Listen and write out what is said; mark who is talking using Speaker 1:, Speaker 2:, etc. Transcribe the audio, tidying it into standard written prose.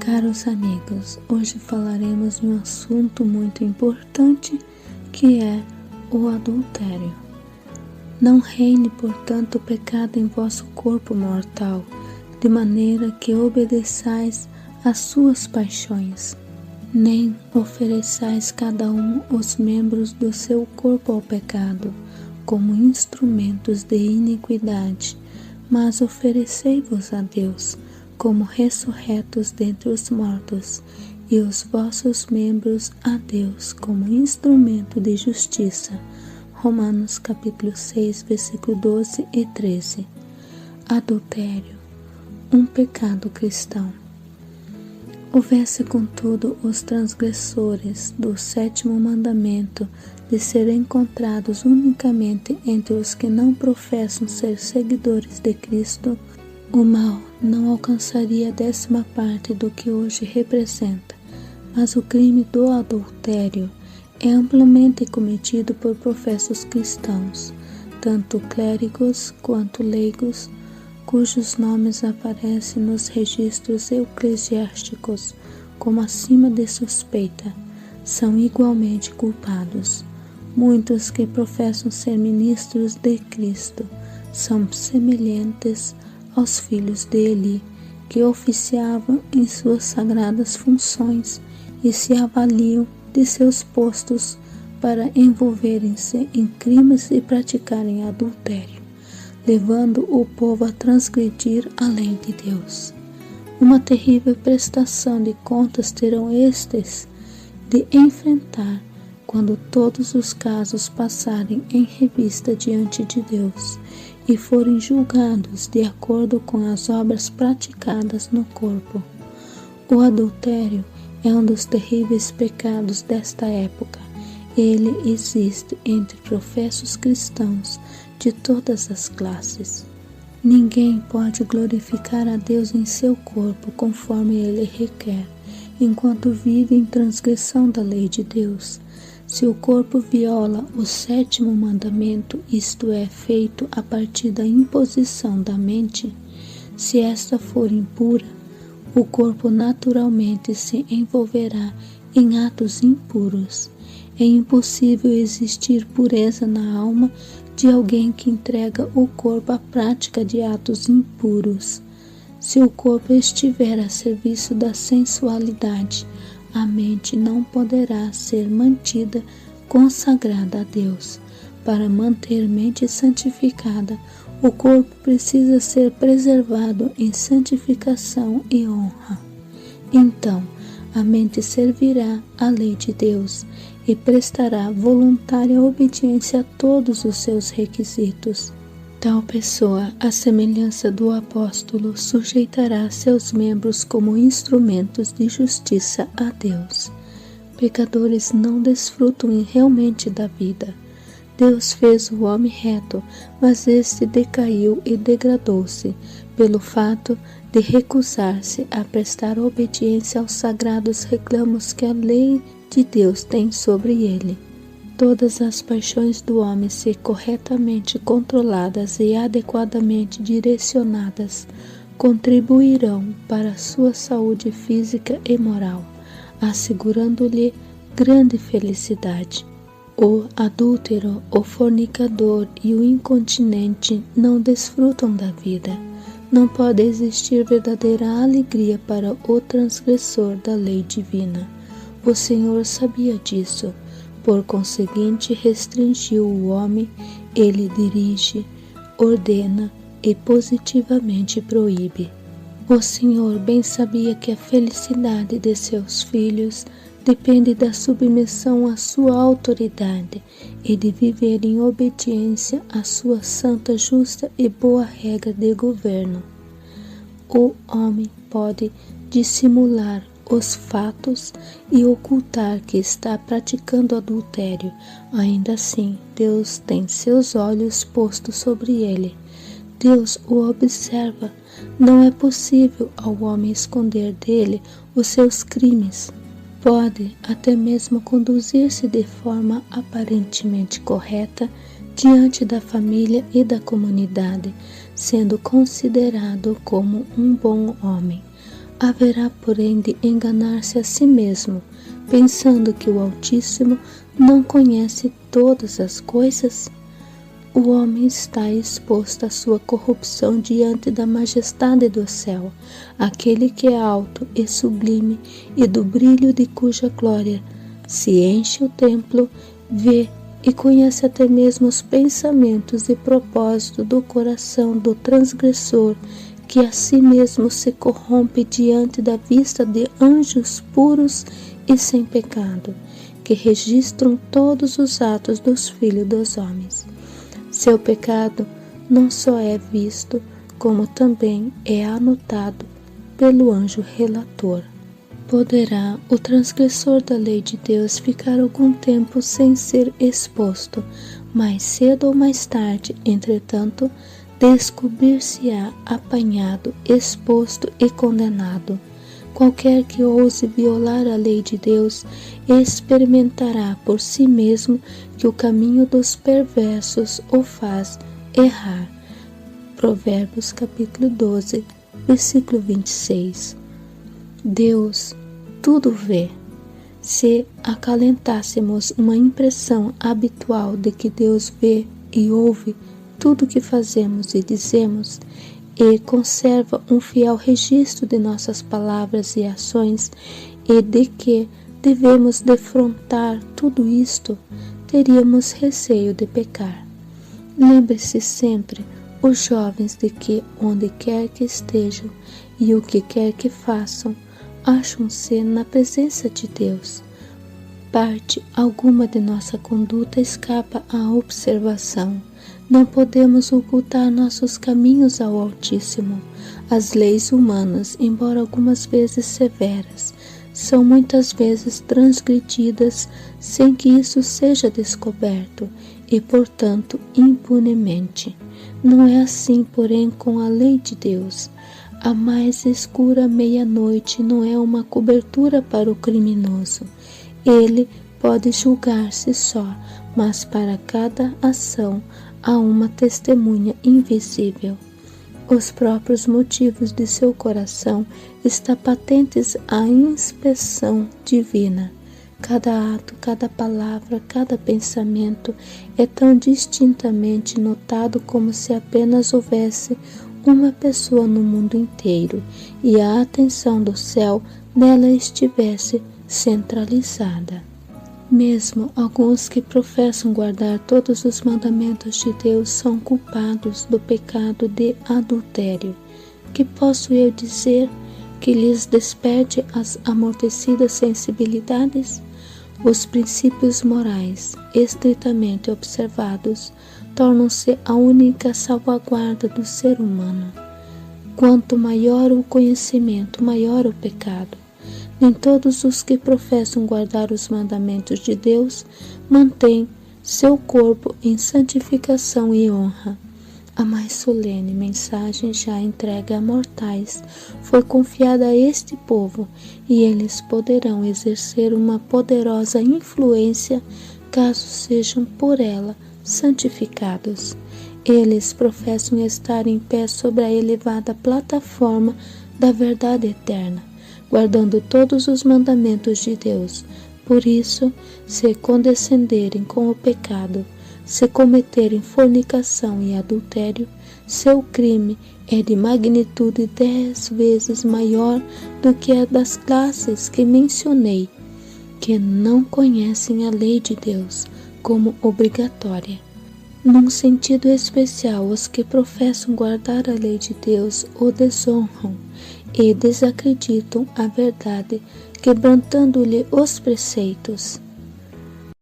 Speaker 1: Caros amigos, hoje falaremos de um assunto muito importante que é o adultério. Não reine, portanto, o pecado em vosso corpo mortal, de maneira que obedeçais às suas paixões, nem ofereçais cada um os membros do seu corpo ao pecado, como instrumentos de iniquidade, mas oferecei-vos a Deus, como ressurretos dentre os mortos, e os vossos membros a Deus como instrumento de justiça. Romanos capítulo 6, versículo 12 e 13. Adultério, um pecado cristão. Houvesse, contudo, os transgressores do 7º mandamento de serem encontrados unicamente entre os que não professam ser seguidores de Cristo, o mal não alcançaria a 10ª parte do que hoje representa, mas o crime do adultério é amplamente cometido por professos cristãos, tanto clérigos quanto leigos, cujos nomes aparecem nos registros eclesiásticos como acima de suspeita, são igualmente culpados. Muitos que professam ser ministros de Cristo são semelhantes aos filhos de Eli, que oficiavam em suas sagradas funções e se avaliam de seus postos para envolverem-se em crimes e praticarem adultério, levando o povo a transgredir a lei de Deus. Uma terrível prestação de contas terão estes de enfrentar quando todos os casos passarem em revista diante de Deus e forem julgados de acordo com as obras praticadas no corpo. O adultério é um dos terríveis pecados desta época. Ele existe entre professos cristãos de todas as classes. Ninguém pode glorificar a Deus em seu corpo conforme ele requer, enquanto vive em transgressão da lei de Deus. Se o corpo viola o 7º mandamento, isto é, feito a partir da imposição da mente, se esta for impura, o corpo naturalmente se envolverá em atos impuros. É impossível existir pureza na alma de alguém que entrega o corpo à prática de atos impuros. Se o corpo estiver a serviço da sensualidade, a mente não poderá ser mantida consagrada a Deus. Para manter mente santificada, o corpo precisa ser preservado em santificação e honra. Então, a mente servirá à lei de Deus e prestará voluntária obediência a todos os seus requisitos. Tal pessoa, à semelhança do apóstolo, sujeitará seus membros como instrumentos de justiça a Deus. Pecadores não desfrutam realmente da vida. Deus fez o homem reto, mas este decaiu e degradou-se pelo fato de recusar-se a prestar obediência aos sagrados reclamos que a lei de Deus tem sobre ele. Todas as paixões do homem, se corretamente controladas e adequadamente direcionadas, contribuirão para a sua saúde física e moral, assegurando-lhe grande felicidade. O adúltero, o fornicador e o incontinente não desfrutam da vida. Não pode existir verdadeira alegria para o transgressor da lei divina. O Senhor sabia disso. Por conseguinte, restringiu o homem, ele dirige, ordena e positivamente proíbe. O Senhor bem sabia que a felicidade de seus filhos depende da submissão à sua autoridade e de viver em obediência à sua santa, justa e boa regra de governo. O homem pode dissimular os fatos e ocultar que está praticando adultério. Ainda assim, Deus tem seus olhos postos sobre ele. Deus o observa. Não é possível ao homem esconder dele os seus crimes. Pode até mesmo conduzir-se de forma aparentemente correta diante da família e da comunidade, sendo considerado como um bom homem. Haverá, porém, de enganar-se a si mesmo, pensando que o Altíssimo não conhece todas as coisas? O homem está exposto à sua corrupção diante da majestade do céu, aquele que é alto e sublime e do brilho de cuja glória se enche o templo, vê e conhece até mesmo os pensamentos e propósitos do coração do transgressor, que a si mesmo se corrompe diante da vista de anjos puros e sem pecado, que registram todos os atos dos filhos dos homens. Seu pecado não só é visto, como também é anotado pelo anjo relator. Poderá o transgressor da lei de Deus ficar algum tempo sem ser exposto, mais cedo ou mais tarde, entretanto, descobrir-se-á apanhado, exposto e condenado. Qualquer que ouse violar a lei de Deus experimentará por si mesmo que o caminho dos perversos o faz errar. Provérbios capítulo 12, versículo 26. Deus tudo vê. Se acalentássemos uma impressão habitual de que Deus vê e ouve tudo o que fazemos e dizemos, e conserva um fiel registro de nossas palavras e ações, e de que devemos defrontar tudo isto, teríamos receio de pecar. Lembre-se sempre, os jovens, de que onde quer que estejam e o que quer que façam, acham-se na presença de Deus. Parte alguma de nossa conduta escapa à observação. Não podemos ocultar nossos caminhos ao Altíssimo. As leis humanas, embora algumas vezes severas, são muitas vezes transgredidas sem que isso seja descoberto e, portanto, impunemente. Não é assim, porém, com a lei de Deus. A mais escura meia-noite não é uma cobertura para o criminoso. Ele pode julgar-se só, mas para cada ação há uma testemunha invisível. Os próprios motivos de seu coração estão patentes à inspeção divina. Cada ato, cada palavra, cada pensamento é tão distintamente notado como se apenas houvesse uma pessoa no mundo inteiro e a atenção do céu nela estivesse centralizada. Mesmo alguns que professam guardar todos os mandamentos de Deus são culpados do pecado de adultério. Que posso eu dizer que lhes desperte as amortecidas sensibilidades? Os princípios morais, estritamente observados, tornam-se a única salvaguarda do ser humano. Quanto maior o conhecimento, maior o pecado. Nem todos os que professam guardar os mandamentos de Deus mantêm seu corpo em santificação e honra. A mais solene mensagem já entregue a mortais foi confiada a este povo, e eles poderão exercer uma poderosa influência caso sejam por ela santificados. Eles professam estar em pé sobre a elevada plataforma da verdade eterna, guardando todos os mandamentos de Deus. Por isso, se condescenderem com o pecado, se cometerem fornicação e adultério, seu crime é de magnitude 10 vezes maior do que a das classes que mencionei, que não conhecem a lei de Deus como obrigatória. Num sentido especial, os que professam guardar a lei de Deus o desonram e desacreditam a verdade, quebrantando-lhe os preceitos.